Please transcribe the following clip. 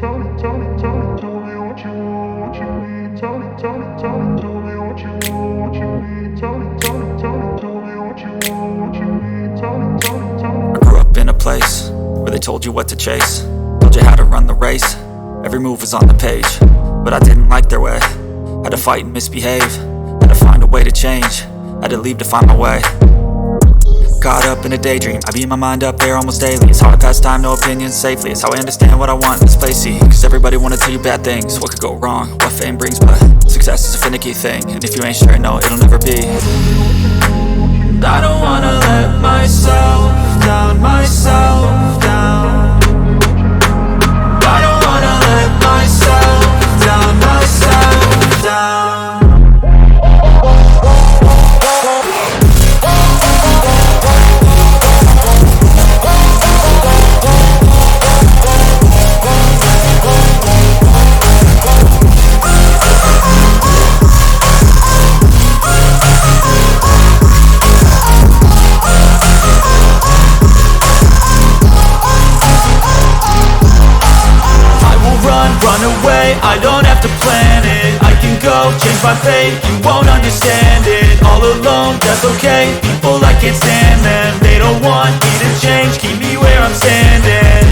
grew up in a place where they told you what to chase, told you how to run the race. Every move was on the page, but I didn't like their way. Had to fight and misbehave, had to find a way to change, had to leave to find my way. Caught up in a daydream, I beat my mind up there almost daily. It's how I pass time, no opinions safely. It's how I understand what I want in this place, see. Cause everybody wanna tell you bad things, what could go wrong, what fame brings. But success is a finicky thing, and if you ain't sure, no, it'll never be. I don't wanna let myself down, myself down. I don't wanna let myself down, myself down. Run away, I don't have to plan it. I can go, change my fate, you won't understand it. All alone, that's okay, people I can't stand them. They don't want me to change, keep me where I'm standing.